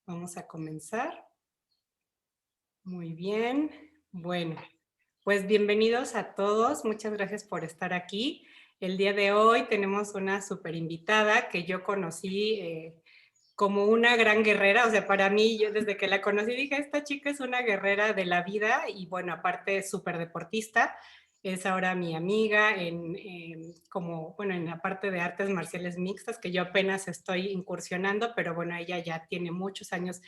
Vamos a comenzar. Muy bien. Bueno, pues bienvenidos a todos. Muchas gracias por estar aquí. El día de hoy tenemos una súper invitada que yo conocí como una gran guerrera. O sea, para mí, yo desde que la conocí dije, esta chica es una guerrera de la vida y bueno, aparte es súper deportista. Es ahora mi amiga como, bueno, en la parte de artes marciales mixtas, que yo apenas estoy incursionando, pero bueno, ella ya tiene muchos años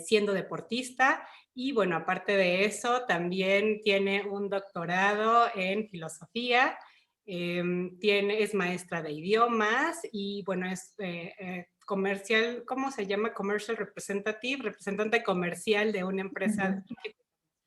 siendo deportista y bueno, aparte de eso, también tiene un doctorado en filosofía, es maestra de idiomas y bueno, es comercial, ¿cómo se llama? Commercial Representative, representante comercial de una empresa Ujú. internacional.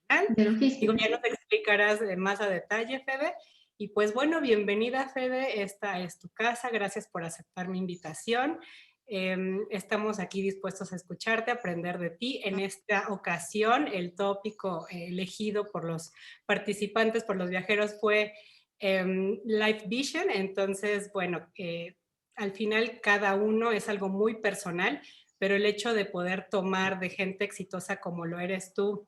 De Digo, logística. ya nos explicarás más a detalle, Fede. Y pues bueno, bienvenida, Fede. Esta es tu casa. Gracias por aceptar mi invitación. Estamos aquí dispuestos a escucharte, a aprender de ti. En esta ocasión, el tópico elegido por los participantes, por los viajeros, fue Life Vision. Entonces, bueno, al final cada uno es algo muy personal, pero el hecho de poder tomar de gente exitosa como lo eres tú,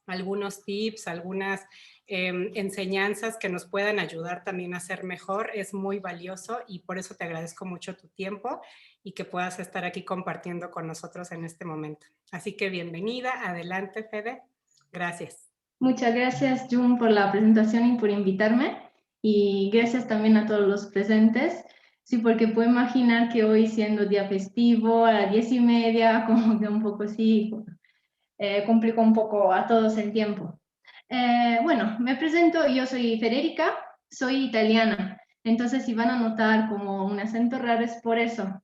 algunos tips, algunas enseñanzas que nos puedan ayudar también a ser mejor, es muy valioso y por eso te agradezco mucho tu tiempo y que puedas estar aquí compartiendo con nosotros en este momento. Así que bienvenida, adelante Fede, gracias. Muchas gracias, Jun, por la presentación y por invitarme. Y gracias también a todos los presentes. Sí, porque puedo imaginar que hoy, siendo día festivo, a las 10:30, como que un poco sí, complico un poco a todos el tiempo. Bueno, me presento, yo soy Federica, soy italiana. Entonces, si van a notar como un acento raro es por eso.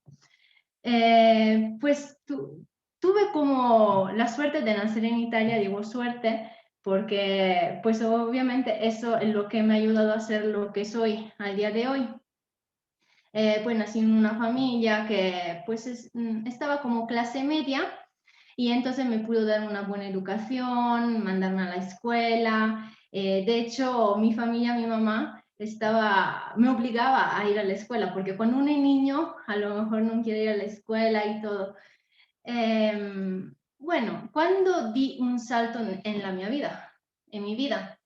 Pues tuve como la suerte de nacer en Italia, digo suerte, porque pues obviamente eso es lo que me ha ayudado a ser lo que soy al día de hoy. Pues nací en una familia que pues estaba como clase media y entonces me pudo dar una buena educación, mandarme a la escuela. De hecho, mi familia, mi mamá, me obligaba a ir a la escuela, porque cuando uno es niño, a lo mejor no quiere ir a la escuela y todo. Bueno, cuando di un salto en mi vida,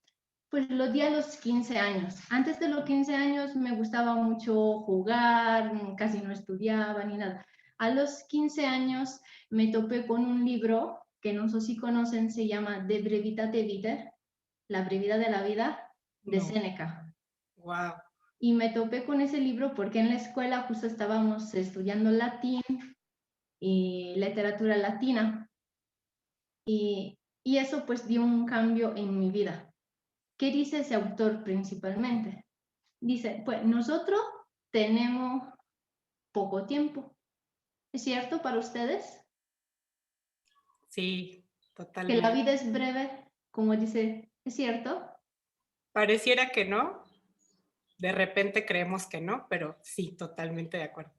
pues lo di a los 15 años. Antes de los 15 años me gustaba mucho jugar, casi no estudiaba ni nada. A los 15 años me topé con un libro que no sé si conocen, se llama De Brevitate Vitae, La brevedad de la vida, de No, Séneca. wow. Y me topé con ese libro porque en la escuela justo estábamos estudiando latín y literatura latina. Y eso pues dio un cambio en mi vida. ¿Qué dice ese autor principalmente? Dice, pues nosotros tenemos poco tiempo. ¿Es cierto para ustedes? Sí, Que la totalmente. vida es breve, como dice, ¿es cierto? Pareciera que no, de repente creemos que no, pero sí, totalmente de acuerdo.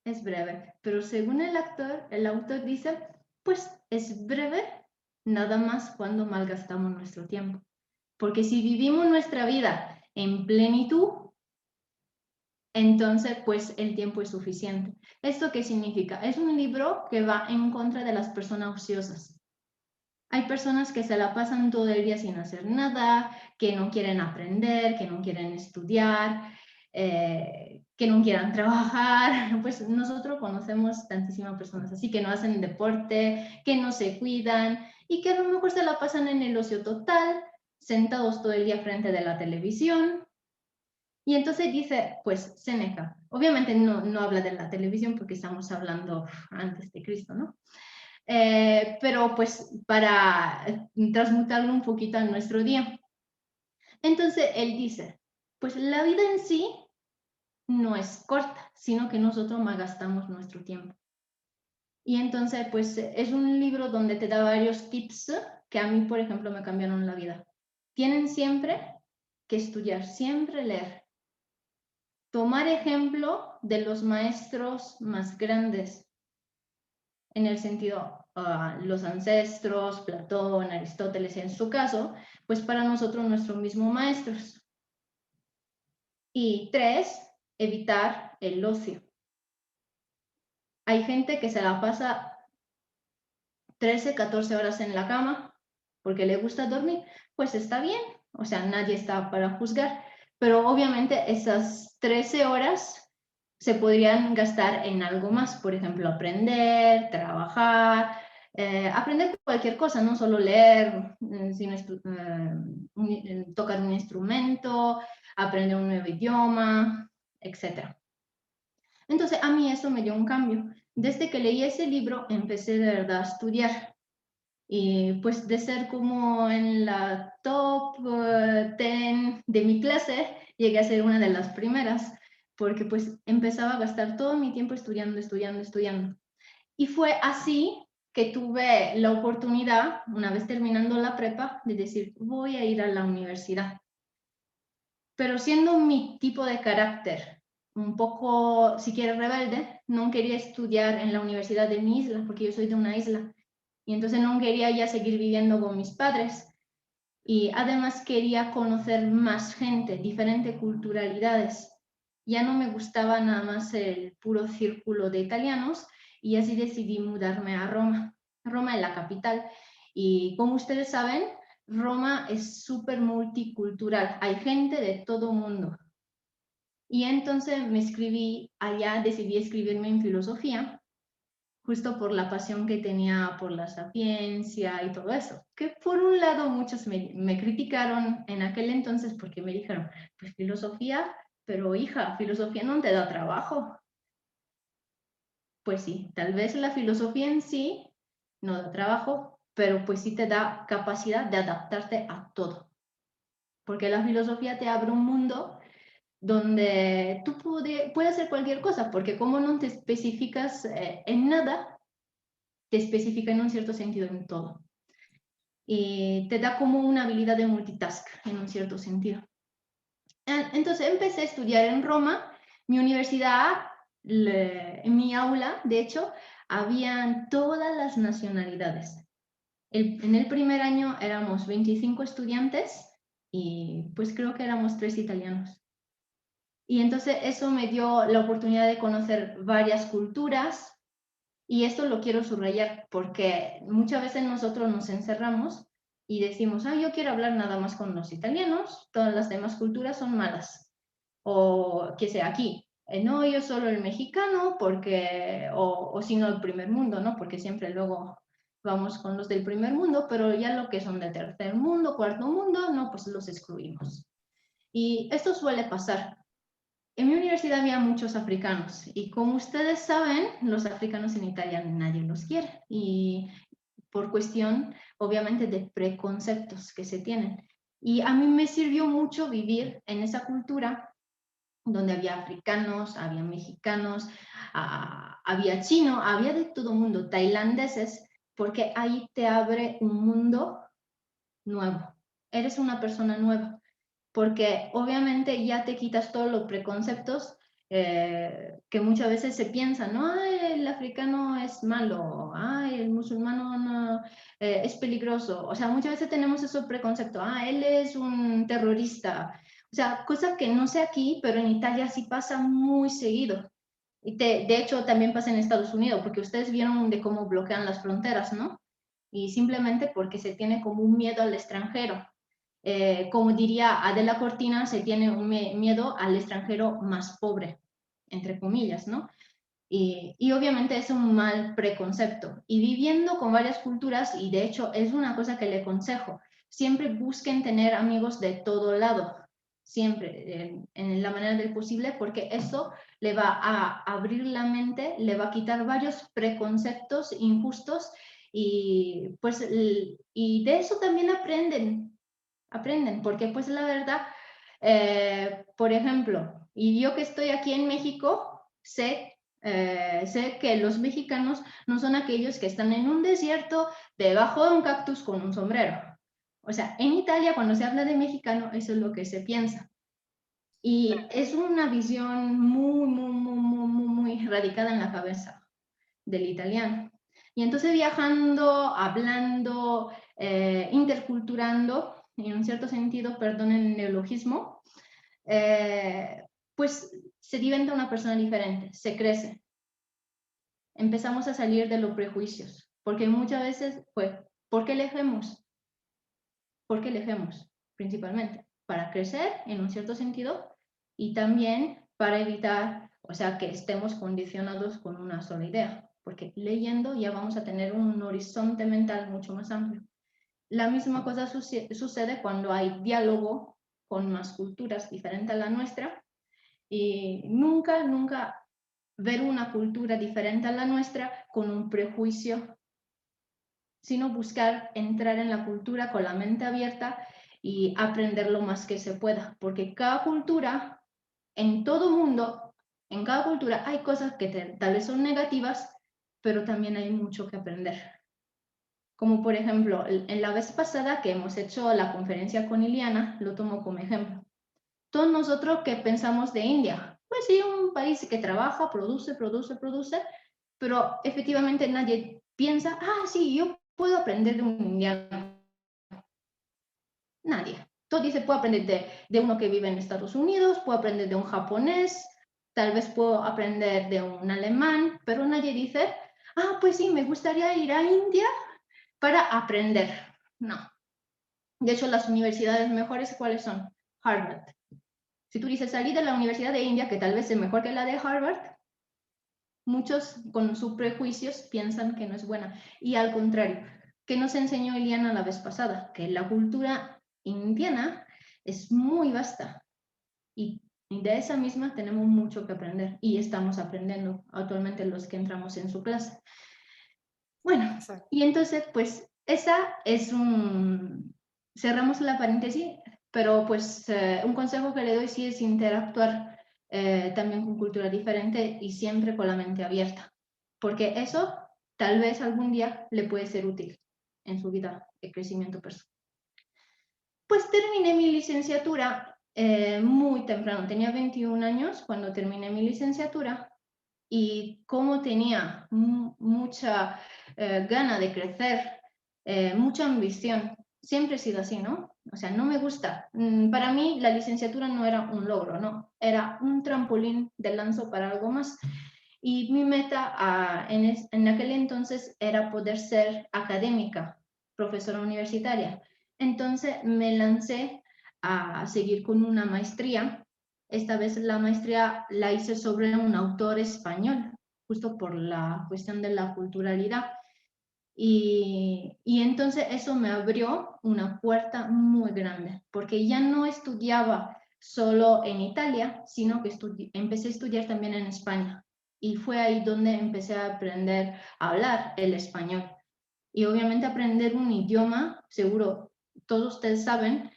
Es breve. Pero según el autor dice, pues es breve nada más cuando malgastamos nuestro tiempo. Porque si vivimos nuestra vida en plenitud, entonces pues el tiempo es suficiente. ¿Esto qué significa? Es un libro que va en contra de las personas ociosas. Hay personas que se la pasan todo el día sin hacer nada, que no quieren aprender, que no quieren estudiar, que no quieran trabajar. Pues nosotros conocemos tantísimas personas así que no hacen deporte, que no se cuidan y que a lo mejor se la pasan en el ocio total, sentados todo el día frente de la televisión. Y entonces dice, pues Séneca, obviamente no habla de la televisión porque estamos hablando antes de Cristo, ¿no? Pero pues para transmutarlo un poquito a nuestro día. Entonces él dice, pues la vida en sí no es corta, sino que nosotros malgastamos nuestro tiempo. Y entonces pues es un libro donde te da varios tips que a mí, por ejemplo, me cambiaron la vida. Tienen siempre que estudiar, siempre leer. Tomar ejemplo de los maestros más grandes, en el sentido, los ancestros, Platón, Aristóteles en su caso, pues para nosotros nuestros mismos maestros. Y tres, evitar el ocio. Hay gente que se la pasa 13, 14 horas en la cama porque le gusta dormir, pues está bien, o sea, nadie está para juzgar, pero obviamente esas 13 horas se podrían gastar en algo más, por ejemplo, aprender, trabajar, aprender cualquier cosa, no solo leer, sino tocar un instrumento, aprender un nuevo idioma, etc. Entonces, a mí eso me dio un cambio. Desde que leí ese libro, empecé de verdad a estudiar. Y pues de ser como en la top 10 de mi clase, llegué a ser una de las primeras, porque pues empezaba a gastar todo mi tiempo estudiando, estudiando, estudiando. Y fue así que tuve la oportunidad, una vez terminando la prepa, de decir, voy a ir a la universidad. Pero siendo mi tipo de carácter un poco, si quieres, rebelde, no quería estudiar en la universidad de mi isla, porque yo soy de una isla. Y entonces no quería ya seguir viviendo con mis padres. Y además quería conocer más gente, diferentes culturalidades. Ya no me gustaba nada más el puro círculo de italianos y así decidí mudarme a Roma. Roma es la capital. Y como ustedes saben, Roma es súper multicultural. Hay gente de todo mundo. Y entonces me escribí allá, decidí escribirme en filosofía justo por la pasión que tenía por la sapiencia y todo eso. Que por un lado muchos me criticaron en aquel entonces porque me dijeron, pues filosofía, pero hija, filosofía no te da trabajo. Pues sí, tal vez la filosofía en sí no da trabajo, pero pues sí te da capacidad de adaptarte a todo. Porque la filosofía te abre un mundo donde tú puedes hacer cualquier cosa, porque como no te especificas en nada, te especifica en un cierto sentido en todo. Y te da como una habilidad de multitask en un cierto sentido. Entonces empecé a estudiar en Roma, mi universidad, en mi aula, de hecho, habían todas las nacionalidades. En el primer año éramos 25 estudiantes y pues creo que éramos 3 italianos. Y entonces eso me dio la oportunidad de conocer varias culturas y esto lo quiero subrayar porque muchas veces nosotros nos encerramos y decimos, yo quiero hablar nada más con los italianos, todas las demás culturas son malas. O que sea aquí, no, yo solo el mexicano, porque, o si no el primer mundo, ¿no? Porque siempre luego vamos con los del primer mundo, pero ya lo que son de tercer mundo, cuarto mundo, no, pues los excluimos. Y esto suele pasar. En mi universidad había muchos africanos y como ustedes saben, los africanos en Italia nadie los quiere y por cuestión, obviamente, de preconceptos que se tienen. Y a mí me sirvió mucho vivir en esa cultura donde había africanos, había mexicanos, había chino, había de todo mundo, tailandeses, porque ahí te abre un mundo nuevo. Eres una persona nueva porque obviamente ya te quitas todos los preconceptos que muchas veces se piensan, ¿no? Ay, el africano es malo, ay, el musulmano no, es peligroso. O sea, muchas veces tenemos esos preconceptos, él es un terrorista. O sea, cosa que no sé aquí, pero en Italia sí pasa muy seguido. Y de hecho también pasa en Estados Unidos, porque ustedes vieron de cómo bloquean las fronteras, ¿no? Y simplemente porque se tiene como un miedo al extranjero. Como diría Adela Cortina, se tiene un miedo al extranjero más pobre, entre comillas, ¿no? Y obviamente es un mal preconcepto. Y viviendo con varias culturas, y de hecho es una cosa que le aconsejo, siempre busquen tener amigos de todo lado, siempre, en la manera del posible, porque eso le va a abrir la mente, le va a quitar varios preconceptos injustos y pues y de eso también aprenden, porque pues la verdad, por ejemplo, y yo que estoy aquí en México, sé que los mexicanos no son aquellos que están en un desierto debajo de un cactus con un sombrero. O sea, en Italia cuando se habla de mexicano, eso es lo que se piensa. Y es una visión muy, muy, muy, muy, muy, muy radicada en la cabeza del italiano. Y entonces viajando, hablando, interculturando, en un cierto sentido, perdonen el neologismo, eh, pues se diventa una persona diferente, se crece. Empezamos a salir de los prejuicios, Porque muchas veces, pues, ¿por qué elegimos? ¿Por qué elegimos? Principalmente para crecer en un cierto sentido y también para evitar, o sea, que estemos condicionados con una sola idea, porque leyendo ya vamos a tener un horizonte mental mucho más amplio. La misma cosa sucede cuando hay diálogo con más culturas diferentes a la nuestra y nunca ver una cultura diferente a la nuestra con un prejuicio, sino buscar entrar en la cultura con la mente abierta y aprender lo más que se pueda, porque cada cultura, en todo mundo, en cada cultura hay cosas que tal vez son negativas, pero también hay mucho que aprender. Como por ejemplo, en la vez pasada que hemos hecho la conferencia con Iliana, lo tomo como ejemplo. Todos nosotros que pensamos de India, pues sí, un país que trabaja, produce, pero efectivamente nadie piensa, ah, sí, yo puedo aprender de un indiano. Nadie. Todo dice, puedo aprender de uno que vive en Estados Unidos, puedo aprender de un japonés, tal vez puedo aprender de un alemán, pero nadie dice, ah, pues sí, me gustaría ir a India para aprender. No. De hecho, las universidades mejores, ¿cuáles son? Harvard. Si tú dices salir de la Universidad de India, que tal vez es mejor que la de Harvard, muchos con sus prejuicios piensan que no es buena. Y al contrario, que nos enseñó Eliana la vez pasada, que la cultura indiana es muy vasta y de esa misma tenemos mucho que aprender y estamos aprendiendo actualmente los que entramos en su clase. Bueno, Exacto. y entonces pues esa es cerramos la paréntesis, pero pues un consejo que le doy sí es interactuar también con cultura diferente y siempre con la mente abierta, porque eso tal vez algún día le puede ser útil en su vida de crecimiento personal. Pues terminé mi licenciatura muy temprano, tenía 21 años cuando terminé mi licenciatura y como tenía mucha gana de crecer, mucha ambición, siempre he sido así, ¿no? O sea, no me gusta. Para mí la licenciatura no era un logro, no, era un trampolín de lanzo para algo más. Y mi meta en aquel entonces era poder ser académica, profesora universitaria. Entonces me lancé a seguir con una maestría. Esta vez la maestría la hice sobre un autor español, justo por la cuestión de la culturalidad. Y entonces eso me abrió una puerta muy grande, porque ya no estudiaba solo en Italia, sino que empecé a estudiar también en España. Y fue ahí donde empecé a aprender a hablar el español. Y obviamente aprender un idioma, seguro todos ustedes saben,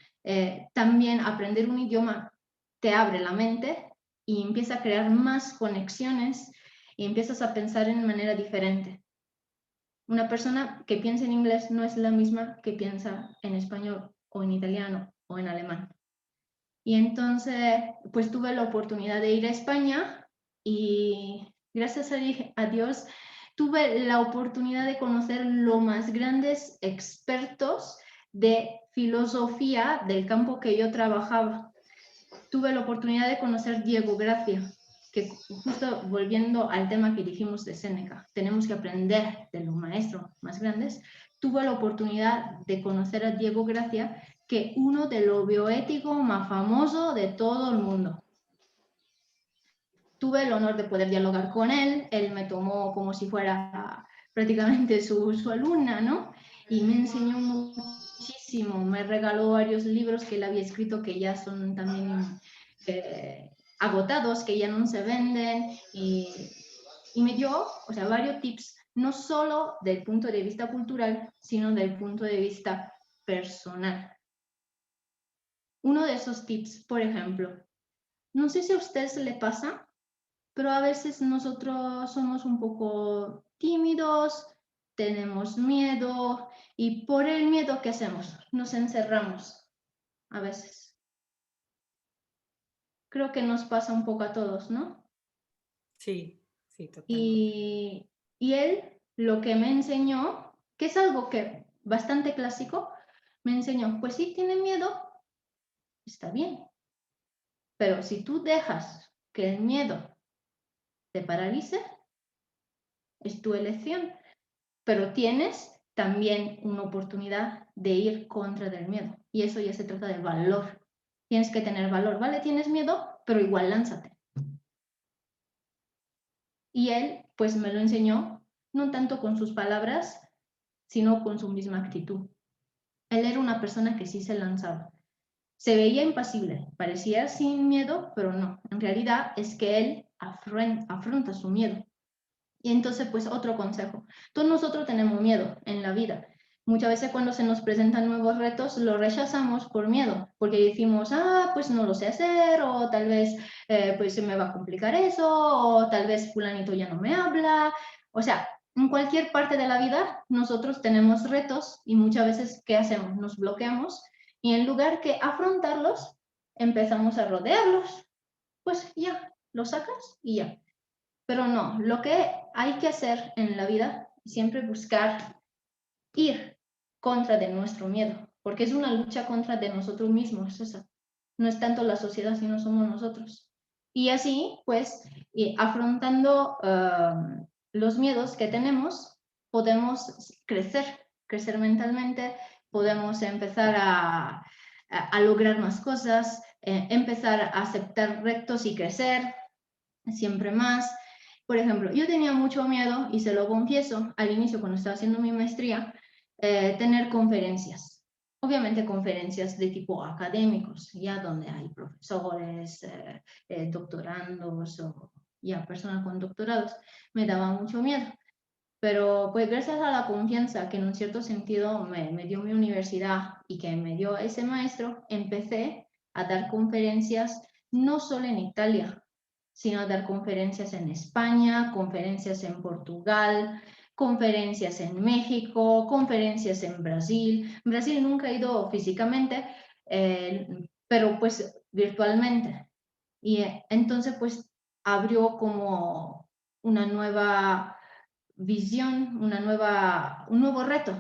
también aprender un idioma te abre la mente y empieza a crear más conexiones y empiezas a pensar en manera diferente. Una persona que piensa en inglés no es la misma que piensa en español o en italiano o en alemán. Y entonces, pues tuve la oportunidad de ir a España y gracias a Dios tuve la oportunidad de conocer los más grandes expertos de filosofía del campo que yo trabajaba. Tuve la oportunidad de conocer Diego Gracia, que justo volviendo al tema que dijimos de Séneca, tenemos que aprender de los maestros más grandes. Tuve la oportunidad de conocer a Diego Gracia, que uno de los bioéticos más famosos de todo el mundo. Tuve el honor de poder dialogar con él me tomó como si fuera prácticamente su alumna, ¿no? Y me enseñó muchísimo, me regaló varios libros que él había escrito que ya son también agotados, que ya no se venden, y me dio, o sea, varios tips, no solo del punto de vista cultural, sino del punto de vista personal. Uno de esos tips, por ejemplo, no sé si a ustedes le pasa, pero a veces nosotros somos un poco tímidos, tenemos miedo y por el miedo, ¿qué hacemos? Nos encerramos a veces. Creo que nos pasa un poco a todos, ¿no? Sí, sí, totalmente. Y él lo que me enseñó, que es algo que bastante clásico, me enseñó, pues si tiene miedo, está bien, pero si tú dejas que el miedo te paralice, es tu elección. pero tienes también una oportunidad de ir contra del miedo. Y eso ya se trata de valor. Tienes que tener valor, ¿vale? Tienes miedo, pero igual lánzate. Y él, pues me lo enseñó, no tanto con sus palabras, sino con su misma actitud. Él era una persona que sí se lanzaba. Se veía impasible, parecía sin miedo, pero no. En realidad es que él afronta su miedo. Y entonces, pues otro consejo. Todos nosotros tenemos miedo en la vida. Muchas veces cuando se nos presentan nuevos retos, lo rechazamos por miedo, porque decimos, pues no lo sé hacer, o tal vez pues se me va a complicar eso, o tal vez fulanito ya no me habla. O sea, en cualquier parte de la vida nosotros tenemos retos y muchas veces, ¿qué hacemos? Nos bloqueamos y en lugar que afrontarlos, empezamos a rodearlos. Pues ya, lo sacas y ya. Pero no, lo que hay que hacer en la vida es siempre buscar ir contra de nuestro miedo, porque es una lucha contra de nosotros mismos, esa. No es tanto la sociedad, sino somos nosotros. Y así, pues, afrontando los miedos que tenemos, podemos crecer mentalmente, podemos empezar a lograr más cosas, empezar a aceptar retos y crecer siempre más. Por ejemplo, yo tenía mucho miedo, y se lo confieso, al inicio cuando estaba haciendo mi maestría, tener conferencias. Obviamente conferencias de tipo académicos, ya donde hay profesores, doctorandos o ya personas con doctorados. Me daba mucho miedo. Pero pues gracias a la confianza que en un cierto sentido me dio mi universidad y que me dio ese maestro, empecé a dar conferencias no solo en Italia, sino a dar conferencias en España, conferencias en Portugal, conferencias en México, conferencias en Brasil. Brasil nunca he ido físicamente, pero pues virtualmente. Y entonces pues abrió como una nueva visión, un nuevo reto.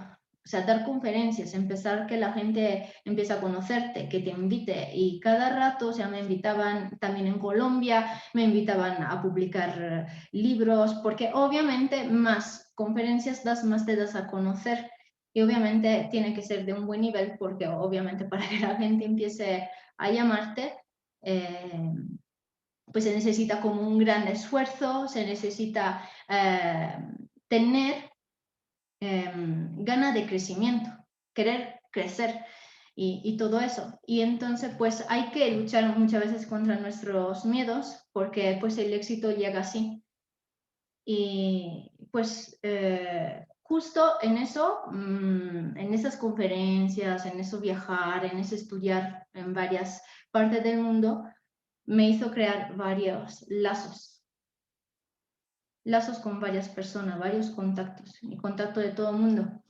O sea, dar conferencias, empezar que la gente empiece a conocerte, que te invite. Y cada rato, o sea, me invitaban también en Colombia, me invitaban a publicar libros, porque obviamente más conferencias das, más te das a conocer. Y obviamente tiene que ser de un buen nivel, porque obviamente para que la gente empiece a llamarte, pues se necesita como un gran esfuerzo, se necesita tener ganas de crecimiento, querer crecer y todo eso. Y entonces pues hay que luchar muchas veces contra nuestros miedos porque pues el éxito llega así. Y pues justo en eso, en esas conferencias, en eso viajar, en eso estudiar en varias partes del mundo, me hizo crear varios lazos con varias personas, varios contactos, y contacto de todo el mundo.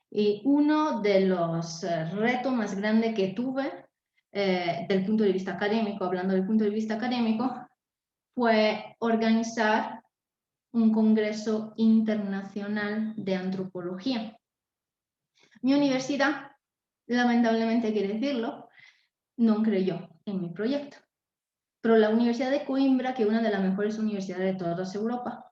Y uno de los retos más grandes que tuve del punto de vista académico, hablando del punto de vista académico, fue organizar un congreso internacional de antropología. Mi universidad, lamentablemente hay que decirlo, no creyó en mi proyecto. Pero la Universidad de Coimbra, que es una de las mejores universidades de toda Europa,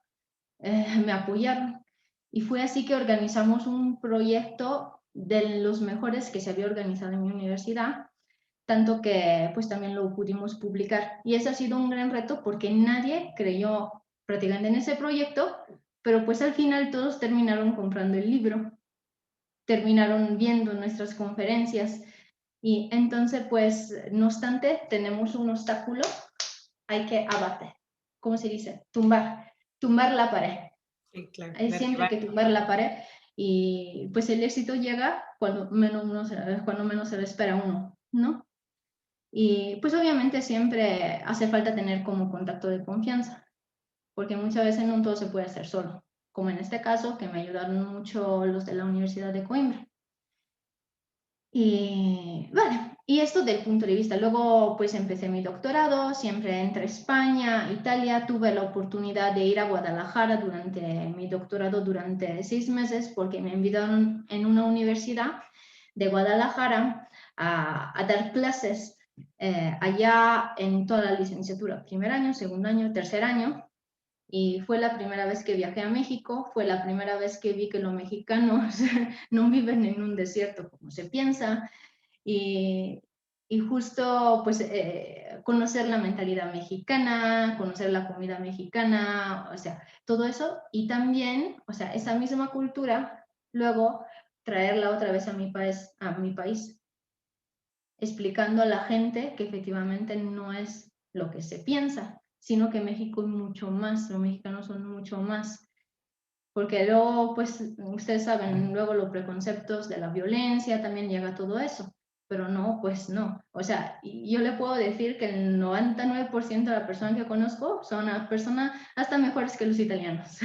me apoyaron. Y fue así que organizamos un proyecto de los mejores que se había organizado en mi universidad, tanto que pues también lo pudimos publicar. Y ese ha sido un gran reto porque nadie creyó prácticamente en ese proyecto, pero pues al final todos terminaron comprando el libro, terminaron viendo nuestras conferencias. Y entonces pues, no obstante, tenemos un obstáculo, hay que abatir. ¿Cómo se dice? Tumbar la pared. Sí, claro. Hay siempre que tumbar la pared y pues el éxito llega cuando menos se lo espera uno, ¿no? Y pues obviamente siempre hace falta tener como contacto de confianza, porque muchas veces no todo se puede hacer solo, como en este caso que me ayudaron mucho los de la Universidad de Coimbra. Y vale, y esto del punto de vista. Luego pues empecé mi doctorado, siempre entre España, Italia. Tuve la oportunidad de ir a Guadalajara durante mi doctorado durante 6 meses porque me invitaron en una universidad de Guadalajara a dar clases allá en toda la licenciatura, primer año, segundo año, tercer año. Y fue la primera vez que viajé a México, fue la primera vez que vi que los mexicanos no viven en un desierto como se piensa, y, y justo pues conocer la mentalidad mexicana, conocer la comida mexicana, o sea, todo eso, y también, o sea, esa misma cultura, luego traerla otra vez a mi país, explicando a la gente que efectivamente no es lo que se piensa, sino que México es mucho más, los mexicanos son mucho más. Porque luego, pues, ustedes saben, luego los preconceptos de la violencia también llega todo eso, pero no, pues no. O sea, yo le puedo decir que el 99% de las personas que conozco son personas hasta mejores que los italianos.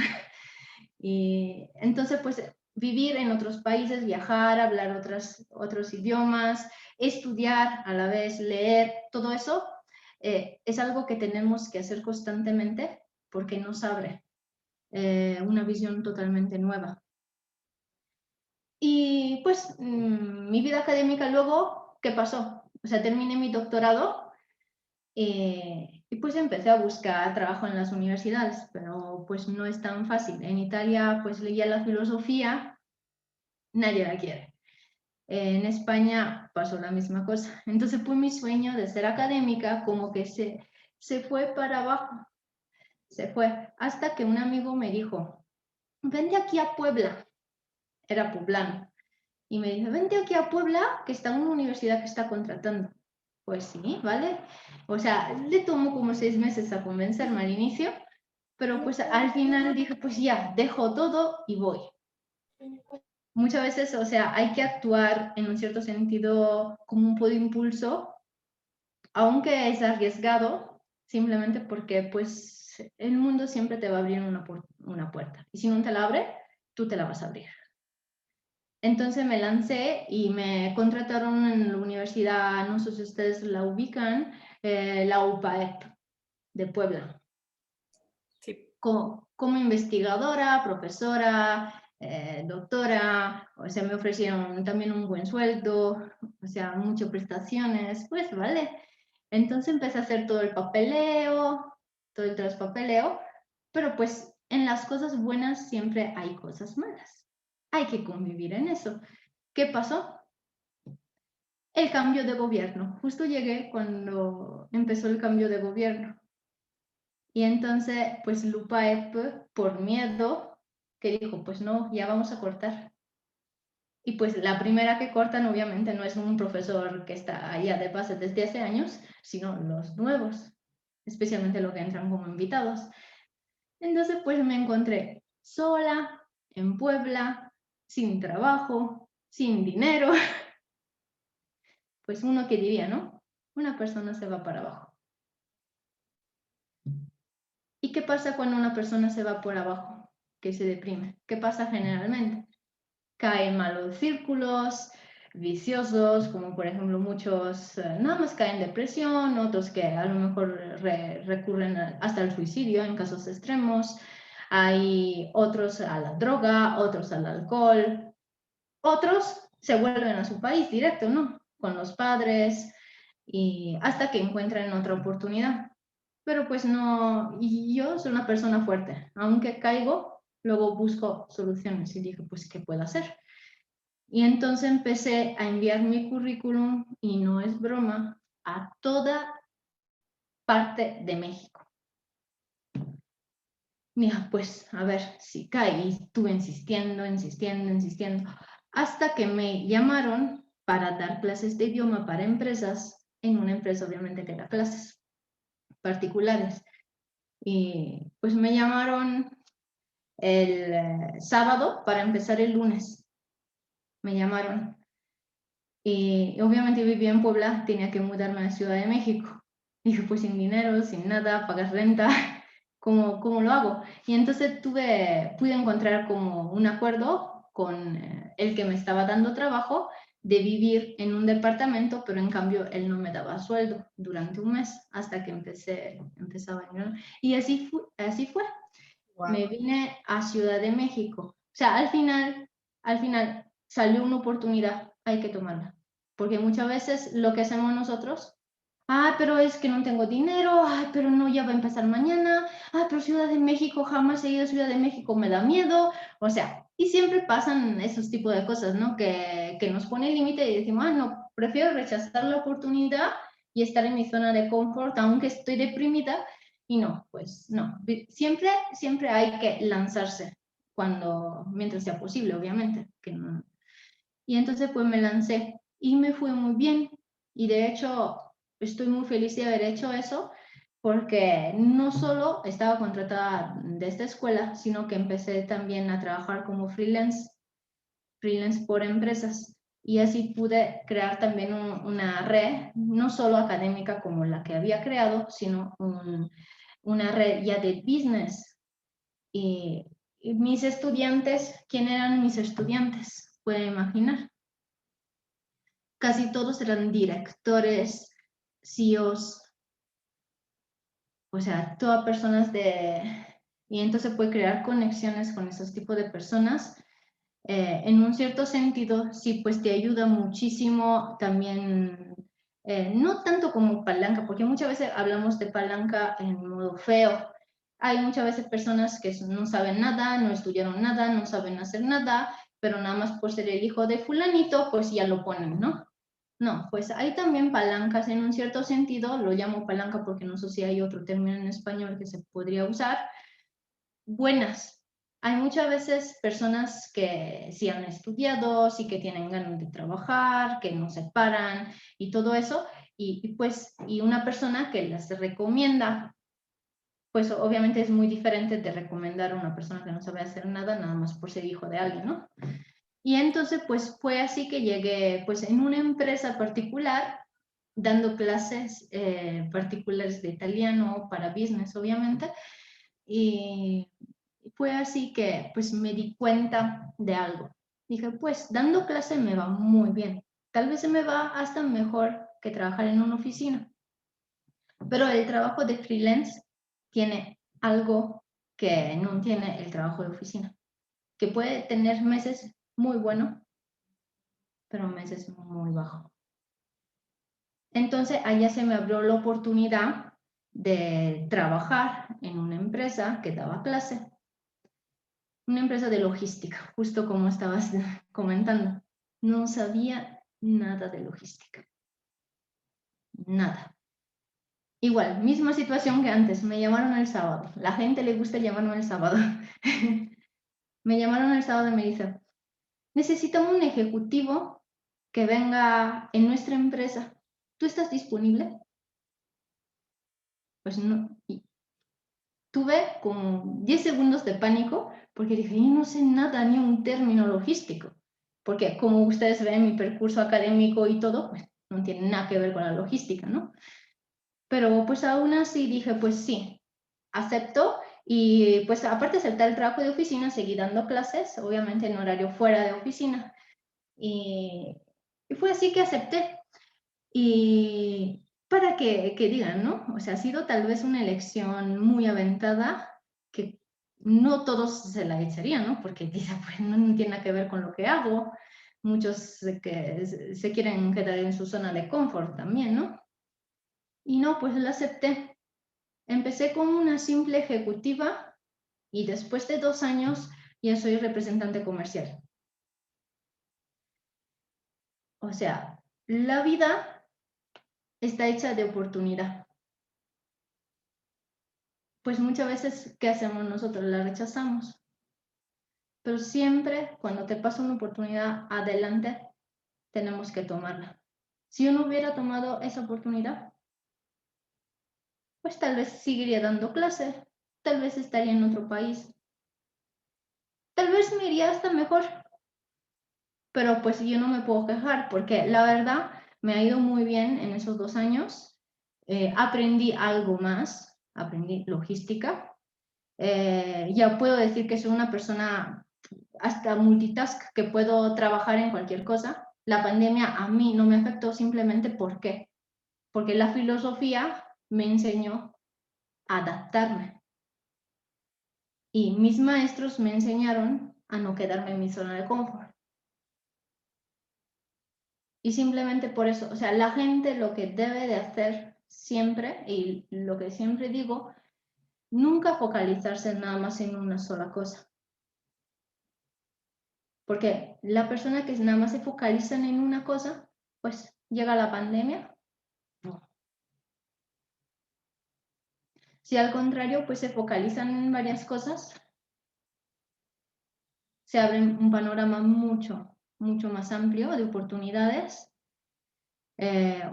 Y entonces, pues, vivir en otros países, viajar, hablar otros idiomas, estudiar a la vez, leer, todo eso es algo que tenemos que hacer constantemente porque nos abre una visión totalmente nueva. Y pues mi vida académica luego, ¿qué pasó? O sea, terminé mi doctorado y pues empecé a buscar trabajo en las universidades, pero pues no es tan fácil. En Italia pues leía la filosofía, nadie la quiere. En España pasó la misma cosa. Entonces pues mi sueño de ser académica como que se fue para abajo, se fue, hasta que un amigo me dijo, vente aquí a Puebla, era poblano. Y me dice, vente aquí a Puebla, que está una universidad que está contratando. Pues sí, ¿vale? O sea, le tomó como 6 meses a convencerme al inicio, pero pues al final dije, pues ya, dejo todo y voy. Muchas veces, o sea, hay que actuar en un cierto sentido como un poco de impulso, aunque es arriesgado, simplemente porque pues el mundo siempre te va a abrir una puerta. Y si no te la abre, tú te la vas a abrir. Entonces me lancé y me contrataron en la universidad, no sé si ustedes la ubican, la UPAEP de Puebla, Sí. como investigadora, profesora, doctora, o sea, me ofrecieron también un buen sueldo, o sea, muchas prestaciones, pues vale. Entonces empecé a hacer todo el papeleo, todo el traspapeleo, pero pues en las cosas buenas siempre hay cosas malas. Hay que convivir en eso. ¿Qué pasó? El cambio de gobierno. Justo llegué cuando empezó el cambio de gobierno. Y entonces, pues Lupaep, por miedo, que dijo, pues no, ya vamos a cortar. Y pues la primera que cortan obviamente no es un profesor que está allá de base desde hace años, sino los nuevos, especialmente los que entran como invitados. Entonces, pues me encontré sola, en Puebla, sin trabajo, sin dinero. Pues uno que diría, ¿no? Una persona se va para abajo. ¿Y qué pasa cuando una persona se va por abajo? Que se deprime. ¿Qué pasa generalmente? Cae en malos círculos viciosos, como por ejemplo muchos nada más caen en depresión, otros que a lo mejor recurren hasta el suicidio en casos extremos. Hay otros a la droga, otros al alcohol, otros se vuelven a su país directo, ¿no? Con los padres y hasta que encuentren otra oportunidad. Pero pues no, y yo soy una persona fuerte, aunque caigo, luego busco soluciones y dije, pues, ¿qué puedo hacer? Y entonces empecé a enviar mi currículum, y no es broma, a toda parte de México. Mira, pues, a ver si caí, estuve insistiendo, insistiendo, insistiendo, hasta que me llamaron para dar clases de idioma para empresas, en una empresa obviamente que da clases particulares. Y pues me llamaron el sábado para empezar el lunes. Me llamaron. Y obviamente vivía en Puebla, tenía que mudarme a Ciudad de México. Dije, pues sin dinero, sin nada, pagar renta, ¿cómo lo hago? Y entonces pude encontrar como un acuerdo con el que me estaba dando trabajo de vivir en un departamento, pero en cambio él no me daba sueldo durante un mes hasta que empezaba. Y así fue. Wow. Me vine a Ciudad de México. O sea, al final salió una oportunidad, hay que tomarla. Porque muchas veces lo que hacemos nosotros, Ay, pero es que no tengo dinero, ay, pero no, ya va a empezar mañana, ay, pero Ciudad de México, jamás he ido a Ciudad de México, me da miedo, o sea, y siempre pasan esos tipos de cosas, ¿no? Que nos pone el límite y decimos, ah, no, prefiero rechazar la oportunidad y estar en mi zona de confort, aunque estoy deprimida, y no, pues no, siempre, siempre hay que lanzarse mientras sea posible, obviamente, que no. Y entonces pues me lancé y me fue muy bien. Y de hecho estoy muy feliz de haber hecho eso porque no solo estaba contratada de esta escuela, sino que empecé también a trabajar como freelance por empresas. Y así pude crear también una red, no solo académica como la que había creado, sino una red ya de business. Y mis estudiantes, ¿quién eran mis estudiantes? Pueden imaginar. Casi todos eran directores, CEOs, o sea, todas personas de... Y entonces puede crear conexiones con esos tipos de personas. En un cierto sentido, sí, pues te ayuda muchísimo también, no tanto como palanca, porque muchas veces hablamos de palanca en modo feo. Hay muchas veces personas que no saben nada, no estudiaron nada, no saben hacer nada, pero nada más por ser el hijo de fulanito, pues ya lo ponen, ¿no? No, pues hay también palancas en un cierto sentido, lo llamo palanca porque no sé si hay otro término en español que se podría usar, buenas. Hay muchas veces personas que sí han estudiado, sí que tienen ganas de trabajar, que no se paran y todo eso, y una persona que las recomienda, pues obviamente es muy diferente de recomendar a una persona que no sabe hacer nada, nada más por ser hijo de alguien, ¿no? Y entonces, pues fue así que llegué, pues en una empresa particular, dando clases particulares de italiano para business, obviamente, y fue así que, pues me di cuenta de algo. Dije, pues dando clase me va muy bien. Tal vez se me va hasta mejor que trabajar en una oficina. Pero el trabajo de freelance tiene algo que no tiene el trabajo de oficina, que puede tener meses muy buenos, pero meses muy bajo. Entonces, allá se me abrió la oportunidad de trabajar en una empresa que daba clase, una empresa de logística, justo como estabas comentando. No sabía nada de logística, nada. Igual, misma situación que antes, me llamaron el sábado. La gente le gusta llamarme el sábado. Me llamaron el sábado y me dicen, necesitamos un ejecutivo que venga en nuestra empresa. ¿Tú estás disponible? Pues no. Y tuve como 10 segundos de pánico porque dije, yo no sé nada ni un término logístico. Porque como ustedes ven mi percurso académico y todo, pues no tiene nada que ver con la logística, ¿no? Pero pues aún así dije, pues sí, acepto. Y pues aparte de aceptar el trabajo de oficina, seguí dando clases, obviamente en horario fuera de oficina. Y fue así que acepté. Y para que digan, ¿no? O sea, ha sido tal vez una elección muy aventada que no todos se la echarían, ¿no? Porque dice, pues no tiene nada que ver con lo que hago. Muchos que se quieren quedar en su zona de confort también, ¿no? Y no, pues la acepté. Empecé como una simple ejecutiva y después de 2 años ya soy representante comercial. O sea, la vida está hecha de oportunidad. Pues muchas veces, ¿qué hacemos nosotros? La rechazamos. Pero siempre cuando te pasa una oportunidad adelante, tenemos que tomarla. Si yo no hubiera tomado esa oportunidad, pues tal vez seguiría dando clase, tal vez estaría en otro país, tal vez me iría hasta mejor, pero pues yo no me puedo quejar porque la verdad me ha ido muy bien en esos 2 años. Aprendí algo más, aprendí logística. Ya puedo decir que soy una persona hasta multitask, que puedo trabajar en cualquier cosa. La pandemia a mí no me afectó simplemente porque la filosofía me enseñó a adaptarme y mis maestros me enseñaron a no quedarme en mi zona de confort. Y simplemente por eso, o sea, la gente lo que debe de hacer siempre, y lo que siempre digo, nunca focalizarse nada más en una sola cosa. Porque la persona que nada más se focaliza en una cosa, pues llega la pandemia. Si al contrario, pues se focalizan en varias cosas, se abre un panorama mucho más amplio de oportunidades,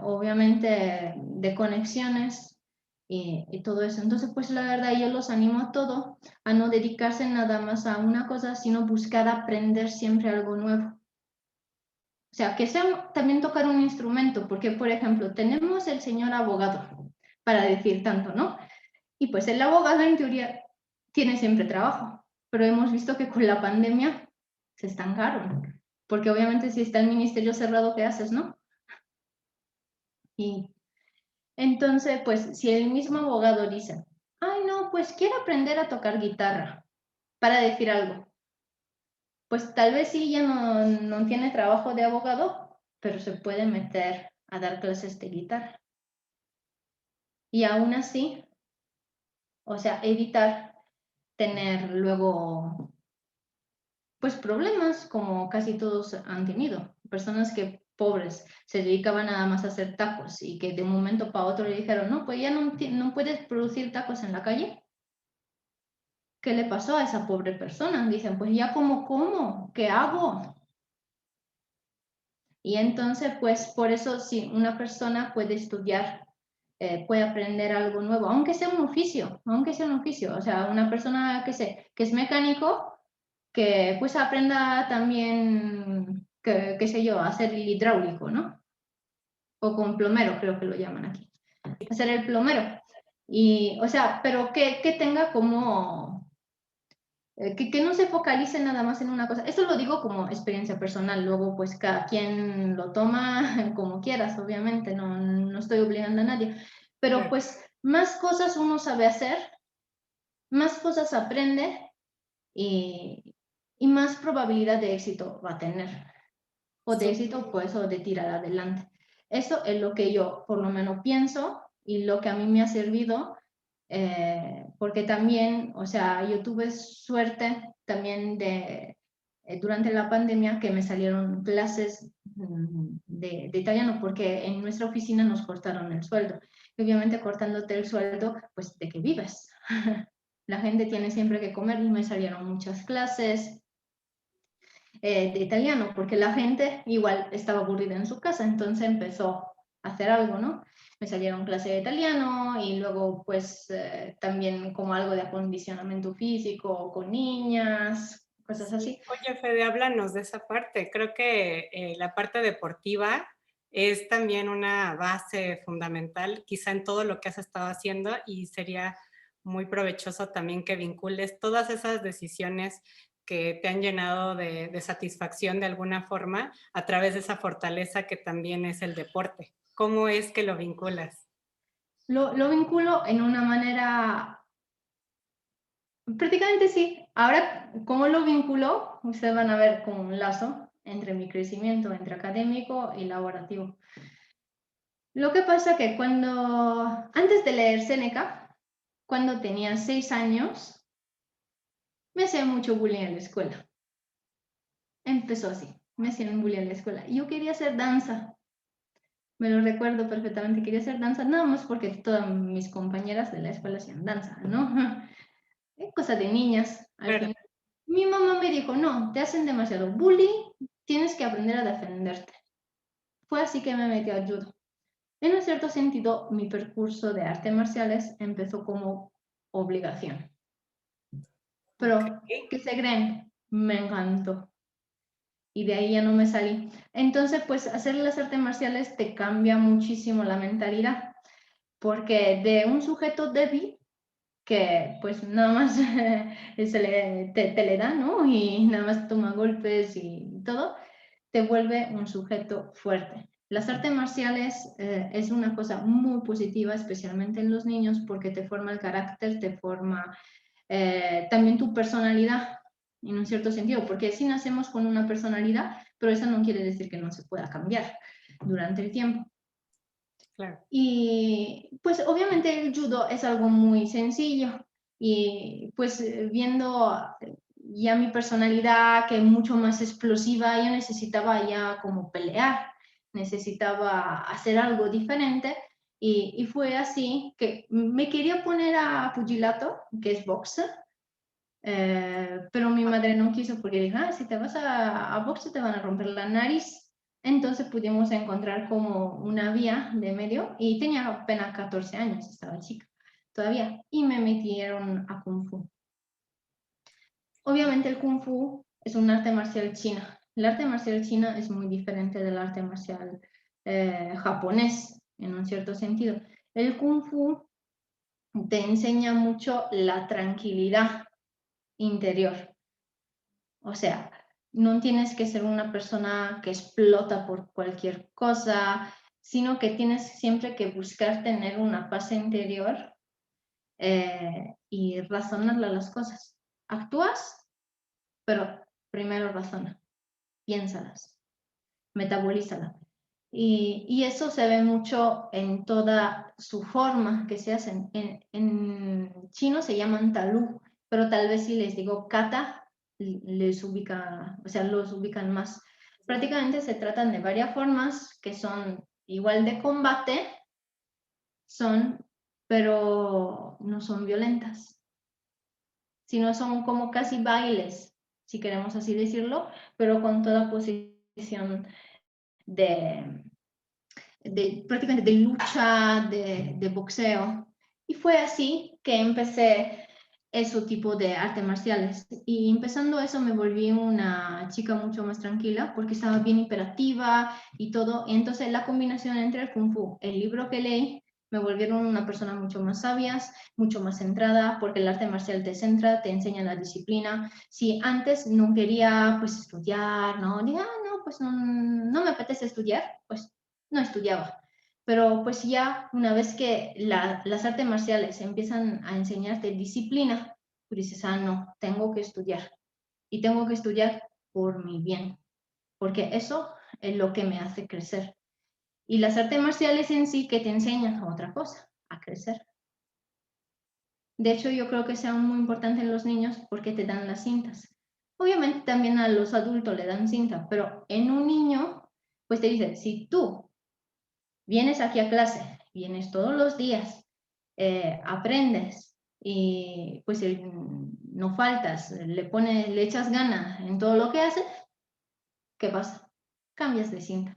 obviamente de conexiones y todo eso. Entonces, pues la verdad, yo los animo a todo, a no dedicarse nada más a una cosa, sino buscar aprender siempre algo nuevo. O sea, que sea también tocar un instrumento, porque, por ejemplo, tenemos el señor abogado, para decir tanto, ¿no? Y pues el abogado en teoría tiene siempre trabajo, pero hemos visto que con la pandemia se estancaron, porque obviamente si está el ministerio cerrado, ¿qué haces, no? Y entonces, pues si el mismo abogado dice, ay, no, pues quiero aprender a tocar guitarra, para decir algo, pues tal vez sí ya no tiene trabajo de abogado, pero se puede meter a dar clases de guitarra. Y aún así, o sea, evitar tener luego pues problemas como casi todos han tenido. Personas que pobres se dedicaban nada más a hacer tacos y que de un momento para otro le dijeron, no, pues ya no puedes producir tacos en la calle. ¿Qué le pasó a esa pobre persona? Dicen, pues ya ¿cómo? ¿Qué hago? Y entonces, pues por eso si una persona puede estudiar, puede aprender algo nuevo, aunque sea un oficio, o sea, una persona que es mecánico, que pues aprenda también, qué sé yo, a hacer el hidráulico, ¿no? O con plomero, creo que lo llaman aquí. Hacer el plomero. Y, o sea, pero que tenga como, que no se focalice nada más en una cosa. Esto lo digo como experiencia personal, luego pues cada quien lo toma como quieras, obviamente, no estoy obligando a nadie. Pero pues más cosas uno sabe hacer, más cosas aprende y más probabilidad de éxito va a tener. O de éxito, pues, o de tirar adelante. Eso es lo que yo por lo menos pienso y lo que a mí me ha servido, porque también, o sea, yo tuve suerte también durante la pandemia que me salieron clases de italiano, porque en nuestra oficina nos cortaron el sueldo. Y obviamente cortándote el sueldo, pues, ¿de qué vives? La gente tiene siempre que comer y me salieron muchas clases de italiano, porque la gente igual estaba aburrida en su casa, entonces empezó a hacer algo, ¿no? Me salieron clases de italiano y luego pues también como algo de acondicionamiento físico con niñas, cosas así. Oye, Fede, háblanos de esa parte. Creo que la parte deportiva es también una base fundamental, quizá en todo lo que has estado haciendo, y sería muy provechoso también que vincules todas esas decisiones que te han llenado de satisfacción de alguna forma a través de esa fortaleza que también es el deporte. ¿Cómo es que lo vinculas? Lo vinculo en una manera, prácticamente sí. Ahora, ¿cómo lo vinculo? Ustedes van a ver como un lazo entre mi crecimiento, entre académico y laborativo. Lo que pasa que antes de leer Séneca, cuando tenía 6 años, me hacían mucho bullying en la escuela. Empezó así, me hacían bullying en la escuela. Yo quería hacer danza, me lo recuerdo perfectamente, quería hacer danza, nada más porque todas mis compañeras de la escuela hacían danza, ¿no? Es cosa de niñas, al Claro. final. Mi mamá me dijo, no, te hacen demasiado bullying, tienes que aprender a defenderte. Fue así que me metí a judo. En un cierto sentido, mi percurso de artes marciales empezó como obligación. Pero, Okay. ¿qué se creen? Me encantó. Y de ahí ya no me salí. Entonces, pues hacer las artes marciales te cambia muchísimo la mentalidad. Porque de un sujeto débil, que pues nada más te le da, ¿no? Y nada más toma golpes y todo, te vuelve un sujeto fuerte. Las artes marciales es una cosa muy positiva, especialmente en los niños, porque te forma el carácter, te forma también tu personalidad, en un cierto sentido, porque sí nacemos con una personalidad, pero eso no quiere decir que no se pueda cambiar durante el tiempo. claro. Y pues obviamente el judo es algo muy sencillo y pues viendo ya mi personalidad que es mucho más explosiva, yo necesitaba ya como pelear, necesitaba hacer algo diferente y fue así que me quería poner a pugilato, que es boxeo, pero mi madre no quiso porque dijo, ah, si te vas a boxeo te van a romper la nariz. Entonces pudimos encontrar como una vía de medio y tenía apenas 14 años, estaba chica todavía, y me metieron a Kung Fu. Obviamente el Kung Fu es un arte marcial china. El arte marcial china es muy diferente del arte marcial japonés, en un cierto sentido. El Kung Fu te enseña mucho la tranquilidad interior. O sea, no tienes que ser una persona que explota por cualquier cosa, sino que tienes siempre que buscar tener una paz interior y razonar las cosas. Actúas, pero primero razona, piénsalas, metabolízalas. Y eso se ve mucho en toda su forma que se hacen. En chino se llaman talú, pero tal vez si les digo kata, les ubica, o sea, los ubican más. Prácticamente se tratan de varias formas que son igual de combate, son, pero no son violentas, sino son como casi bailes, si queremos así decirlo, pero con toda posición de prácticamente de lucha, de boxeo. Y fue así que empecé ese tipo de artes marciales. Y empezando eso me volví una chica mucho más tranquila porque estaba bien hiperactiva y todo. Y entonces la combinación entre el Kung Fu, el libro que leí, me volvieron una persona mucho más sabia, mucho más centrada, porque el arte marcial te centra, te enseña la disciplina. Si antes no quería pues estudiar, no, diga, ah, no, pues no me apetece estudiar, pues no estudiaba. Pero pues ya una vez que las artes marciales empiezan a enseñarte disciplina, tú dices, ah, no, tengo que estudiar. Y tengo que estudiar por mi bien, porque eso es lo que me hace crecer. Y las artes marciales en sí que te enseñan a otra cosa, a crecer. De hecho, yo creo que sea muy importante en los niños porque te dan las cintas. Obviamente también a los adultos le dan cinta, pero en un niño, pues te dice, si tú vienes aquí a clase, vienes todos los días, aprendes y pues no faltas, le echas ganas en todo lo que haces, ¿qué pasa? Cambias de cinta.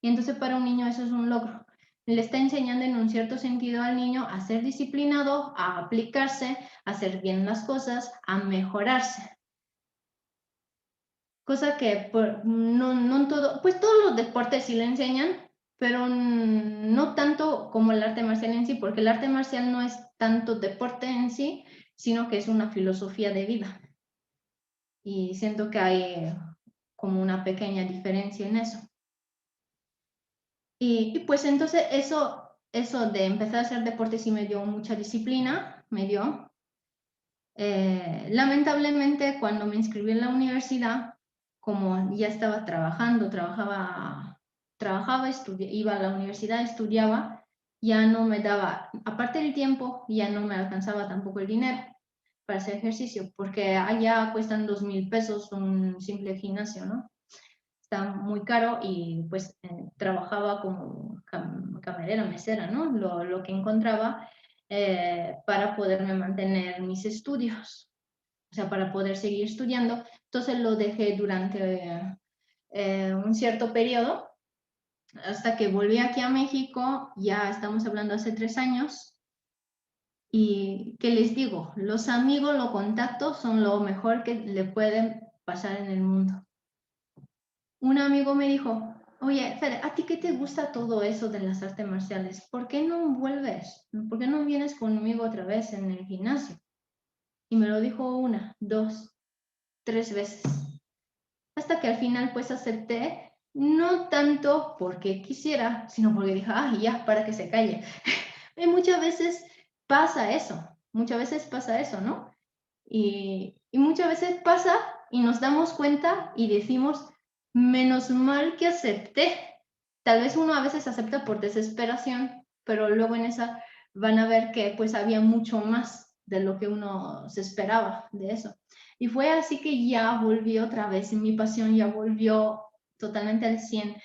Y entonces para un niño eso es un logro. Le está enseñando en un cierto sentido al niño a ser disciplinado, a aplicarse, a hacer bien las cosas, a mejorarse. Cosa que no todo, pues todos los deportes sí le enseñan, pero no tanto como el arte marcial en sí, porque el arte marcial no es tanto deporte en sí, sino que es una filosofía de vida. Y siento que hay como una pequeña diferencia en eso. Y pues entonces eso de empezar a hacer deporte sí me dio mucha disciplina, me dio. Lamentablemente cuando me inscribí en la universidad, como ya estaba trabajando, iba a la universidad, estudiaba, ya no me daba, aparte del tiempo, ya no me alcanzaba tampoco el dinero para hacer ejercicio, porque allá cuestan 2,000 pesos un simple gimnasio, ¿no? Está muy caro y pues trabajaba como camarera, mesera, ¿no? Lo que encontraba para poderme mantener mis estudios, o sea, para poder seguir estudiando. Entonces lo dejé durante un cierto periodo hasta que volví aquí a México, ya estamos hablando hace 3 años. Y ¿qué les digo? Los amigos, los contactos son lo mejor que le pueden pasar en el mundo. Un amigo me dijo, oye, Fede, ¿a ti qué te gusta todo eso de las artes marciales? ¿Por qué no vuelves? ¿Por qué no vienes conmigo otra vez en el gimnasio? Y me lo dijo 1, 2, 3 veces. Hasta que al final pues acepté, no tanto porque quisiera, sino porque dije, ah, ya, para que se calle. Y muchas veces pasa eso, ¿no? Y muchas veces pasa y nos damos cuenta y decimos, menos mal que acepté, tal vez uno a veces acepta por desesperación, pero luego en esa van a ver que pues había mucho más de lo que uno se esperaba de eso. Y fue así que ya volvió otra vez, mi pasión ya volvió totalmente al 100.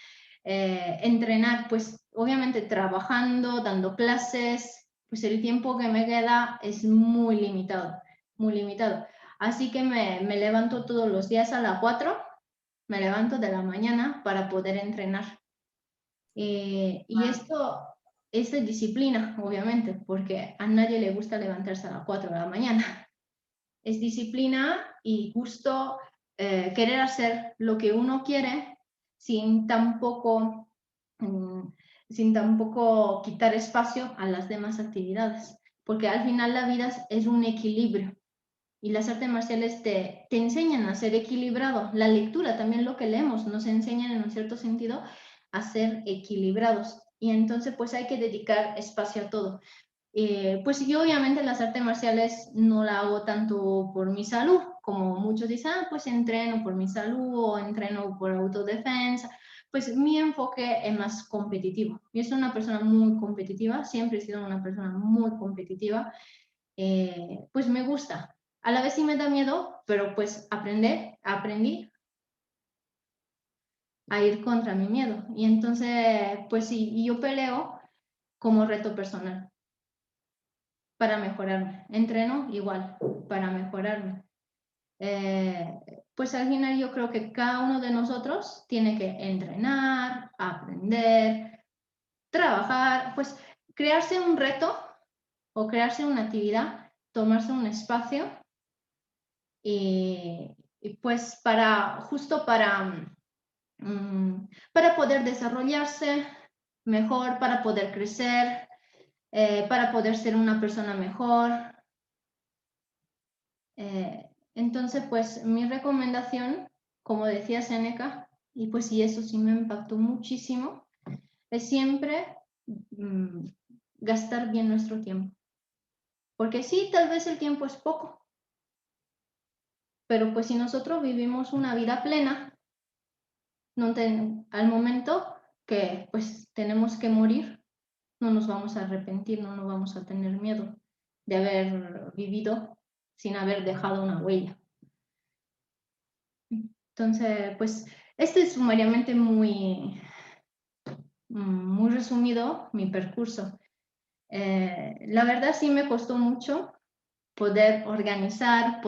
Entrenar, pues obviamente trabajando, dando clases, pues el tiempo que me queda es muy limitado, muy limitado. Así que me levanto todos los días a las 4, me levanto de la mañana para poder entrenar. Y esto es de disciplina, obviamente, porque a nadie le gusta levantarse a las 4 de la mañana. Es disciplina y justo querer hacer lo que uno quiere sin tampoco, mm, sin tampoco quitar espacio a las demás actividades, porque al final la vida es un equilibrio y las artes marciales te enseñan a ser equilibrado. La lectura, también lo que leemos, nos enseñan en un cierto sentido a ser equilibrados y entonces pues hay que dedicar espacio a todo. Pues yo obviamente las artes marciales no la hago tanto por mi salud, como muchos dicen, pues entreno por mi salud o entreno por autodefensa. Pues mi enfoque es más competitivo. Yo soy una persona muy competitiva, siempre he sido una persona muy competitiva. Pues me gusta. A la vez sí me da miedo, pero pues aprendí a ir contra mi miedo. Y entonces, pues sí, yo peleo como reto personal para mejorarme. Entreno igual, para mejorarme. Eh, pues al final yo creo que cada uno de nosotros tiene que entrenar, aprender, trabajar, pues crearse un reto o crearse una actividad, tomarse un espacio y pues justo para poder desarrollarse mejor, para poder crecer, para poder ser una persona mejor. Entonces, pues mi recomendación, como decía Séneca, y pues y eso sí me impactó muchísimo, es siempre mm, gastar bien nuestro tiempo. Porque sí, tal vez el tiempo es poco, pero pues si nosotros vivimos una vida plena, al momento que pues tenemos que morir, no nos vamos a arrepentir, no nos vamos a tener miedo de haber vivido sin haber dejado una huella. Entonces, pues, este es sumariamente muy resumido mi percurso. La verdad sí me costó mucho poder organizar,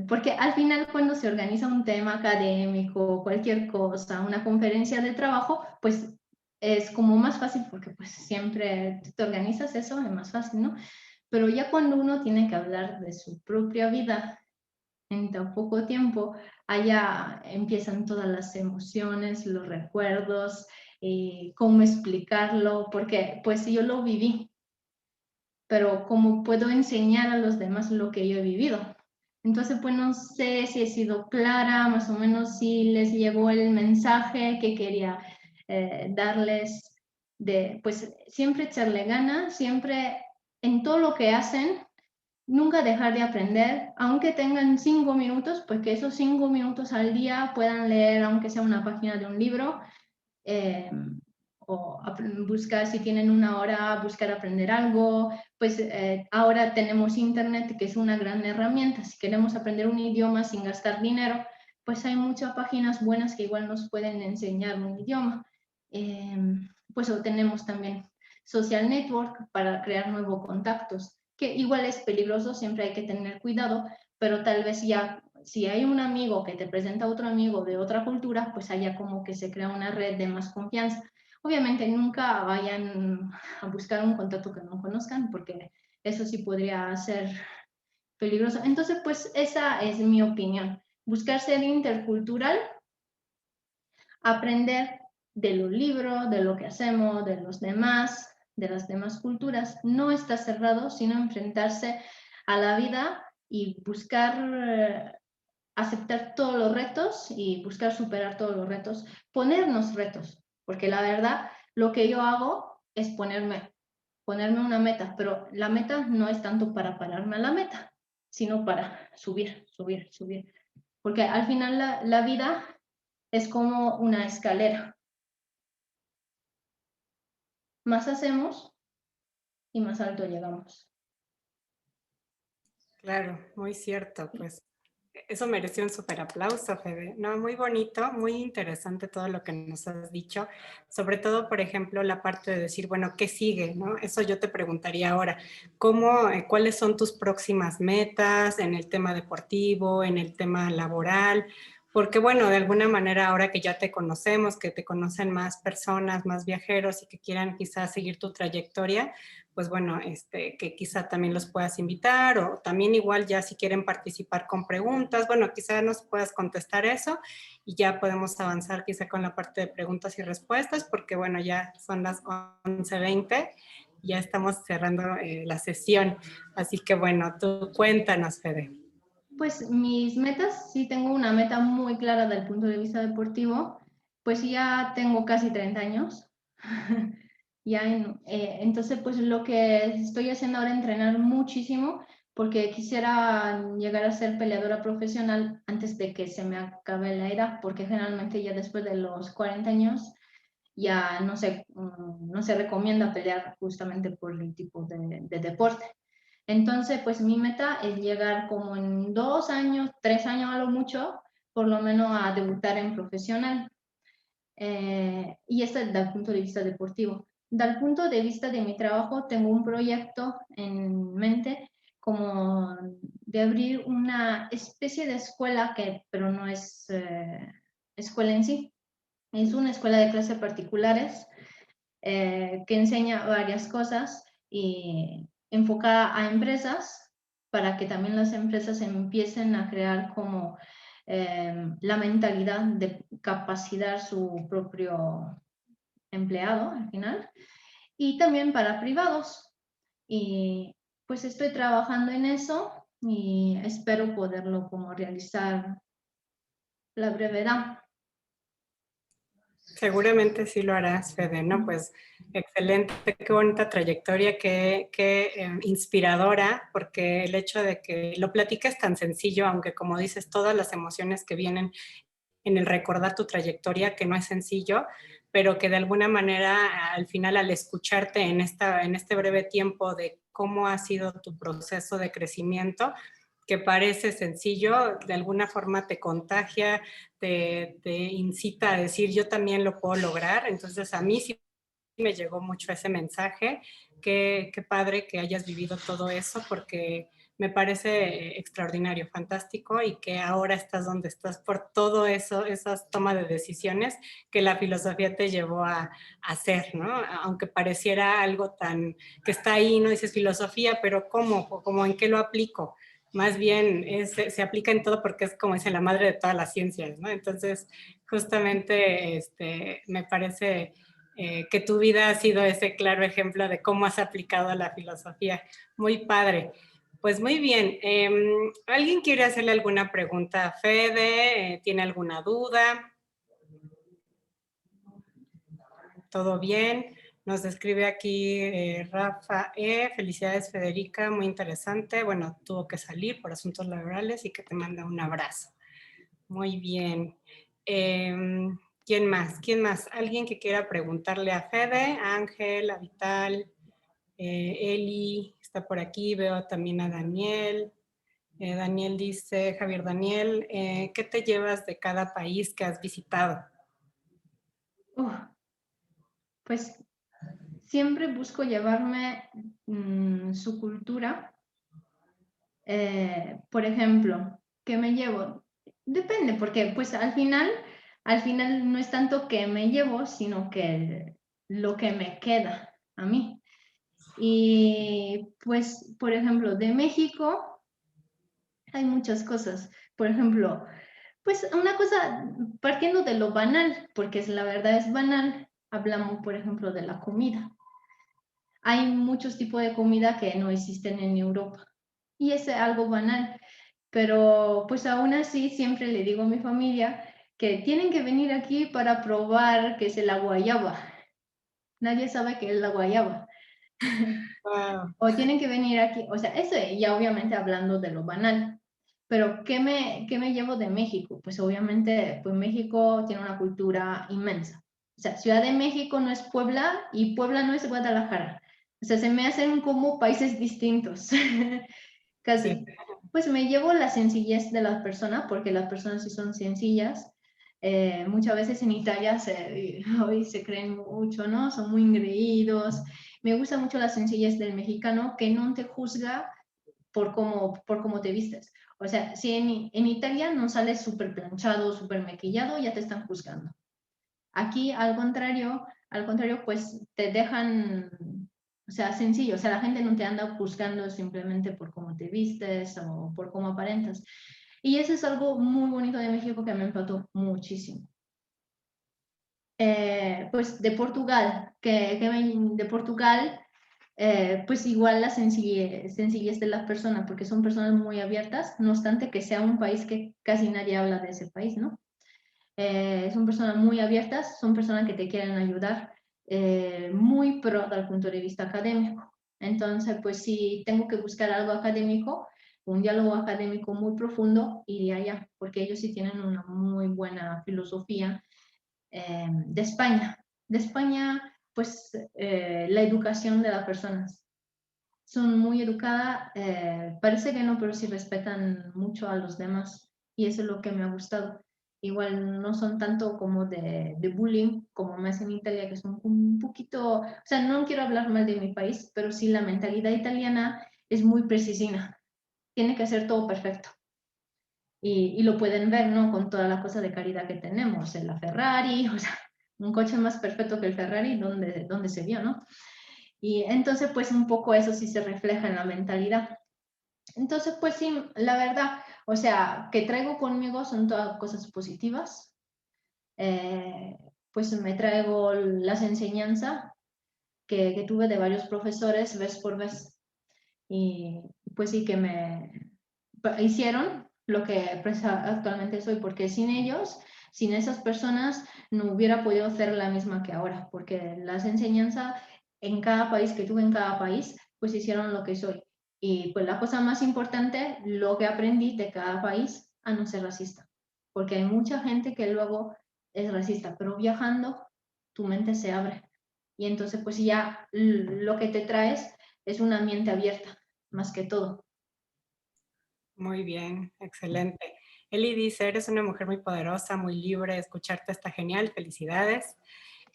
porque al final cuando se organiza un tema académico, cualquier cosa, una conferencia de trabajo, pues es como más fácil porque pues siempre te organizas eso, es más fácil, ¿no? Pero ya cuando uno tiene que hablar de su propia vida en tan poco tiempo, allá empiezan todas las emociones, los recuerdos, cómo explicarlo, porque pues yo lo viví, pero cómo puedo enseñar a los demás lo que yo he vivido. Entonces, pues no sé si he sido clara, más o menos si les llegó el mensaje que quería darles de, pues siempre echarle ganas, siempre en todo lo que hacen, nunca dejar de aprender, aunque tengan 5 minutos, pues que esos 5 minutos al día puedan leer, aunque sea una página de un libro, eh, o buscar, si tienen una hora, buscar aprender algo. Pues ahora tenemos internet, que es una gran herramienta. Si queremos aprender un idioma sin gastar dinero, pues hay muchas páginas buenas que igual nos pueden enseñar un idioma. Pues tenemos también social network para crear nuevos contactos, que igual es peligroso, siempre hay que tener cuidado, pero tal vez ya si hay un amigo que te presenta a otro amigo de otra cultura, pues haya como que se crea una red de más confianza. Obviamente nunca vayan a buscar un contacto que no conozcan, porque eso sí podría ser peligroso. Entonces, pues esa es mi opinión. Buscar ser intercultural, aprender de los libros, de lo que hacemos, de los demás, de las demás culturas. No está cerrado, sino enfrentarse a la vida y buscar aceptar todos los retos y buscar superar todos los retos, ponernos retos, porque la verdad lo que yo hago es ponerme una meta, pero la meta no es tanto para pararme a la meta, sino para subir, subir, subir, porque al final la vida es como una escalera más hacemos y más alto llegamos. Claro, muy cierto, pues eso mereció un súper aplauso, Fede. No, muy bonito, muy interesante todo lo que nos has dicho. Sobre todo, por ejemplo, la parte de decir, bueno, ¿qué sigue? ¿No? Eso yo te preguntaría ahora. ¿Cómo, cuáles son tus próximas metas en el tema deportivo, en el tema laboral? Porque, bueno, de alguna manera, ahora que ya te conocemos, que te conocen más personas, más viajeros y que quieran quizás seguir tu trayectoria, pues bueno, que quizá también los puedas invitar o también igual ya si quieren participar con preguntas, bueno, quizá nos puedas contestar eso y ya podemos avanzar quizá con la parte de preguntas y respuestas porque bueno, ya son las 11:20, ya estamos cerrando la sesión, así que bueno, tú cuéntanos, Fede. Pues mis metas, sí tengo una meta muy clara desde el punto de vista deportivo, pues ya tengo casi 30 años. Entonces, pues lo que estoy haciendo ahora es entrenar muchísimo porque quisiera llegar a ser peleadora profesional antes de que se me acabe la edad, porque generalmente ya después de los 40 años ya no se recomienda pelear justamente por el tipo de deporte. Entonces, pues mi meta es llegar como en 2 años, 3 años a lo mucho, por lo menos a debutar en profesional. Y esto es desde el punto de vista deportivo. Desde el punto de vista de mi trabajo, tengo un proyecto en mente como de abrir una especie de escuela, pero no es escuela en sí. Es una escuela de clases particulares que enseña varias cosas y enfocada a empresas para que también las empresas empiecen a crear como la mentalidad de capacitar su propio empleado al final y también para privados. Y pues estoy trabajando en eso y espero poderlo como realizar la brevedad. Seguramente sí lo harás, Fede, ¿no? Pues excelente, qué bonita trayectoria, qué inspiradora, porque el hecho de que lo platiques tan sencillo, aunque como dices, todas las emociones que vienen en el recordar tu trayectoria, que no es sencillo, pero que de alguna manera al final al escucharte en este breve tiempo de cómo ha sido tu proceso de crecimiento, que parece sencillo, de alguna forma te contagia, te incita a decir yo también lo puedo lograr. Entonces a mí sí me llegó mucho ese mensaje. Qué padre que hayas vivido todo eso porque me parece extraordinario, fantástico y que ahora estás donde estás por todo eso, esas tomas de decisiones que la filosofía te llevó a hacer, ¿no? Aunque pareciera algo tan que está ahí, no dices filosofía, pero ¿cómo? ¿Cómo en qué lo aplico? Más bien se aplica en todo porque es como dice la madre de todas las ciencias, ¿no? Entonces, justamente me parece que tu vida ha sido ese claro ejemplo de cómo has aplicado la filosofía. Muy padre. Pues muy bien. ¿Alguien quiere hacerle alguna pregunta a Fede? ¿Tiene alguna duda? ¿Todo bien? Nos describe aquí Rafa Felicidades, Federica, muy interesante. Bueno, tuvo que salir por asuntos laborales y que te manda un abrazo. Muy bien. ¿Quién más? ¿Quién más? ¿Alguien que quiera preguntarle a Fede? Ángel, a Vital, Eli está por aquí. Veo también a Daniel. Daniel dice, Javier Daniel, ¿qué te llevas de cada país que has visitado? Pues siempre busco llevarme su cultura. Por ejemplo, ¿qué me llevo? Depende, porque pues al final no es tanto que me llevo, sino que lo que me queda a mí. Y pues, por ejemplo, de México hay muchas cosas. Por ejemplo, pues una cosa, partiendo de lo banal, porque la verdad es banal, hablamos, por ejemplo, de la comida. Hay muchos tipos de comida que no existen en Europa. Y es algo banal, pero pues aún así siempre le digo a mi familia que tienen que venir aquí para probar qué es la guayaba. Nadie sabe qué es la guayaba. Wow. O tienen que venir aquí, o sea, eso ya obviamente hablando de lo banal. Pero qué me llevo de México? Pues obviamente, pues México tiene una cultura inmensa. sea, Ciudad de México no es Puebla y Puebla no es Guadalajara. O sea, se me hacen como países distintos, Sí. casi. Pues me llevo la sencillez de la persona, porque las personas sí son sencillas. Muchas veces en Italia hoy se creen mucho, ¿no? Son muy engreídos. Me gusta mucho la sencillez del mexicano, que no te juzga por cómo te vistes. O sea, si en Italia no sales súper planchado, súper maquillado, ya te están juzgando. Aquí, al contrario, pues te dejan, o sea, sencillo, o sea, la gente no te anda juzgando simplemente por cómo te vistes o por cómo aparentas. Y eso es algo muy bonito de México que me empató muchísimo. Pues de Portugal, de Portugal, pues igual la sencillez de las personas, porque son personas muy abiertas, no obstante que sea un país que casi nadie habla de ese país, ¿no? Son personas muy abiertas, son personas que te quieren ayudar, muy pro desde el punto de vista académico. Entonces, pues si tengo que buscar algo académico, un diálogo académico muy profundo, iría allá, porque ellos sí tienen una muy buena filosofía de España. De España, pues la educación de las personas. Son muy educadas, parece que no, pero sí respetan mucho a los demás y eso es lo que me ha gustado. Igual no son tanto como de bullying, como más en Italia, que son un poquito, o sea, no quiero hablar mal de mi país, pero sí la mentalidad italiana es muy precisina, tiene que ser todo perfecto. Y lo pueden ver, ¿no? Con toda la cosa de calidad que tenemos, en la Ferrari, o sea, un coche más perfecto que el Ferrari, ¿dónde se vio, no? Y entonces, pues un poco eso sí se refleja en la mentalidad. Entonces, pues sí, la verdad, o sea, que traigo conmigo son todas cosas positivas. Eh, pues me traigo las enseñanzas que tuve de varios profesores vez por vez. Y pues sí que me hicieron lo que pues, actualmente soy, porque sin ellos, sin esas personas, no hubiera podido hacer la misma que ahora, porque las enseñanzas en cada país que tuve en cada país, pues hicieron lo que soy. Y pues la cosa más importante, lo que aprendí de cada país, a no ser racista, porque hay mucha gente que luego es racista, pero viajando tu mente se abre. Y entonces pues ya lo que te traes es una mente abierta, más que todo. Muy bien, excelente. Eli dice, eres una mujer muy poderosa, muy libre, escucharte está genial, felicidades.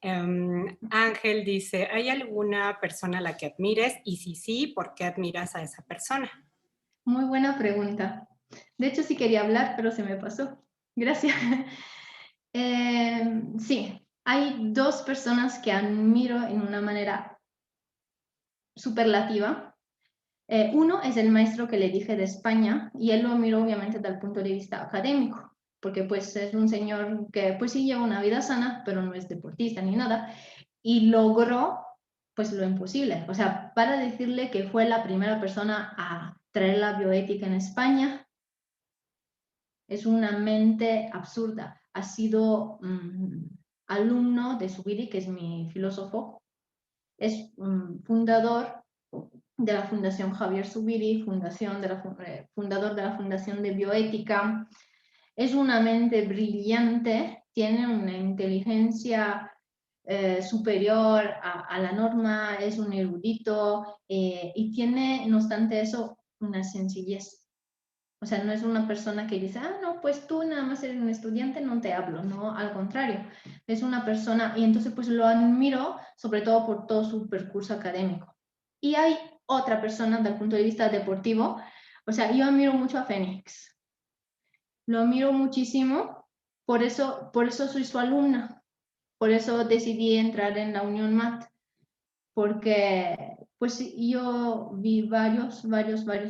Ángel dice, ¿hay alguna persona a la que admires? Y si sí, ¿por qué admiras a esa persona? Muy buena pregunta. De hecho, sí quería hablar, pero se me pasó. Gracias. Sí, hay dos personas que admiro en una manera superlativa. Uno es el maestro que le dije de España y él lo admiro obviamente desde el punto de vista académico, porque pues es un señor que pues sí lleva una vida sana, pero no es deportista ni nada, y logró pues lo imposible. O sea, para decirle que fue la primera persona a traer la bioética en España, es una mente absurda. Ha sido alumno de Zubiri, que es mi filósofo, es fundador de la Fundación Javier Zubiri, fundador de la Fundación de Bioética. Es una mente brillante, tiene una inteligencia superior a la norma, es un erudito y tiene, no obstante eso, una sencillez. O sea, no es una persona que dice, ah, no, pues tú nada más eres un estudiante, no te hablo, no, al contrario, es una persona, y entonces pues lo admiro sobre todo por todo su percurso académico. Y hay otra persona desde el punto de vista deportivo, o sea, yo admiro mucho a Fénix, lo admiro muchísimo, por eso soy su alumna, por eso decidí entrar en la Unión MAT, porque pues yo vi varios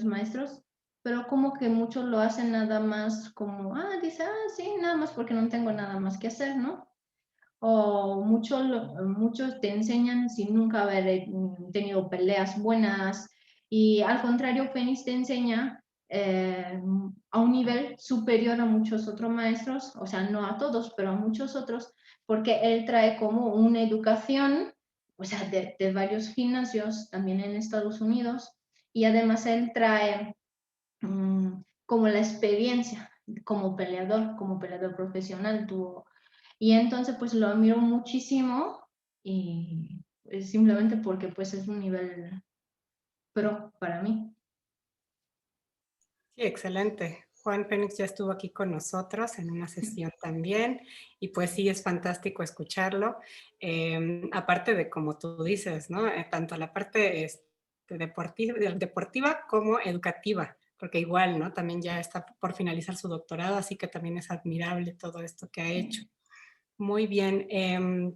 maestros, pero como que muchos lo hacen nada más como, dice, sí, nada más porque no tengo nada más que hacer, ¿no? O muchos te enseñan sin nunca haber tenido peleas buenas y al contrario, Fénix te enseña a un nivel superior a muchos otros maestros, o sea, no a todos, pero a muchos otros, porque él trae como una educación, o sea, de varios gimnasios, también en Estados Unidos, y además él trae como la experiencia como peleador profesional, tuvo Y entonces pues lo admiro muchísimo y simplemente porque pues es un nivel pro para mí. Sí, excelente. Juan Fénix ya estuvo aquí con nosotros en una sesión también y pues sí, es fantástico escucharlo. Aparte de como tú dices, ¿no? Tanto la parte deportiva como educativa, porque igual, ¿no? También ya está por finalizar su doctorado, así que también es admirable todo esto que ha hecho. Muy bien,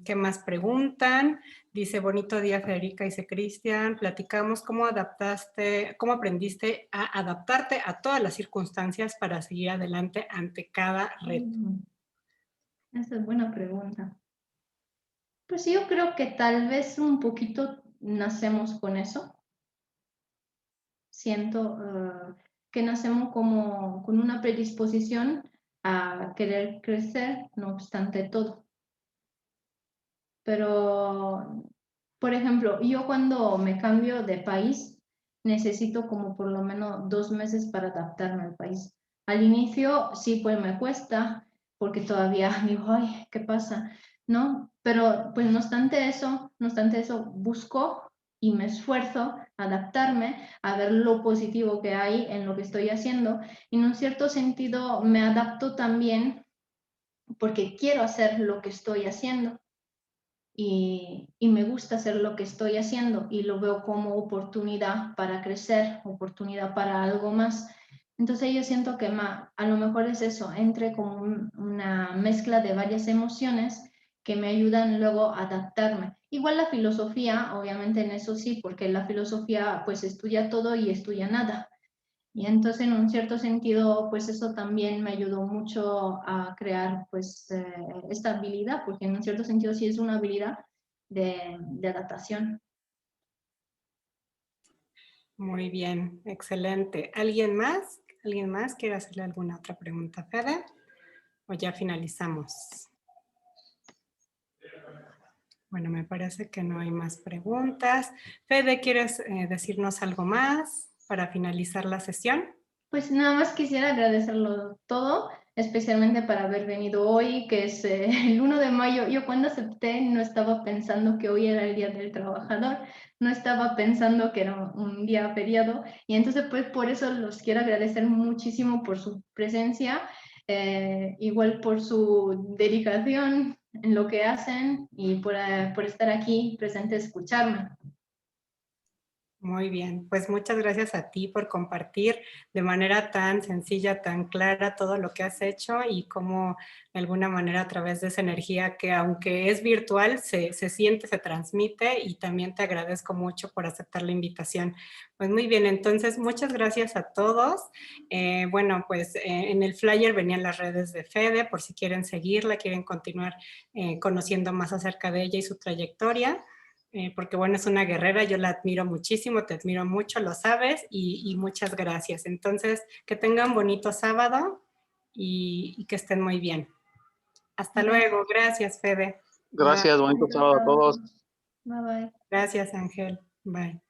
¿qué más preguntan? Dice, bonito día Federica, dice Cristian, platicamos cómo cómo aprendiste a adaptarte a todas las circunstancias para seguir adelante ante cada reto. Esa es buena pregunta. Pues yo creo que tal vez un poquito nacemos con eso. Siento que nacemos como con una predisposición a querer crecer, no obstante todo. Pero, por ejemplo, yo cuando me cambio de país, necesito como por lo menos 2 meses para adaptarme al país. Al inicio sí, pues me cuesta, porque todavía digo, ay, ¿qué pasa? ¿No? Pero pues no obstante eso, busco y me esfuerzo a adaptarme, a ver lo positivo que hay en lo que estoy haciendo. Y en un cierto sentido me adapto también porque quiero hacer lo que estoy haciendo y me gusta hacer lo que estoy haciendo y lo veo como oportunidad para crecer, oportunidad para algo más. Entonces yo siento que a lo mejor es eso, entre como una mezcla de varias emociones que me ayudan luego a adaptarme. Igual la filosofía, obviamente en eso sí, porque la filosofía pues estudia todo y estudia nada. Y entonces, en un cierto sentido, pues eso también me ayudó mucho a crear pues esta habilidad, porque en un cierto sentido sí es una habilidad de adaptación. Muy bien, excelente. ¿Alguien más? ¿Alguien más quiere hacerle alguna otra pregunta a Fede? ¿O ya finalizamos? Bueno, me parece que no hay más preguntas. Fede, ¿quieres decirnos algo más para finalizar la sesión? Pues nada más quisiera agradecerlo todo, especialmente para haber venido hoy, que es el 1 de mayo. Yo cuando acepté no estaba pensando que hoy era el Día del Trabajador, no estaba pensando que era un día feriado, y entonces pues por eso los quiero agradecer muchísimo por su presencia, igual por su dedicación en lo que hacen y por estar aquí presente a escucharme. Muy bien, pues muchas gracias a ti por compartir de manera tan sencilla, tan clara todo lo que has hecho y cómo de alguna manera a través de esa energía que aunque es virtual, se siente, se transmite y también te agradezco mucho por aceptar la invitación. Pues muy bien, entonces muchas gracias a todos. Bueno, pues en el flyer venían las redes de Fede por si quieren seguirla, quieren continuar conociendo más acerca de ella y su trayectoria. Porque bueno, es una guerrera, yo la admiro muchísimo, te admiro mucho, lo sabes, y muchas gracias. Entonces, que tengan bonito sábado y que estén muy bien. Hasta luego, gracias Fede. Bye. Gracias, bonito sábado a todos. Bye bye. Gracias Ángel, bye.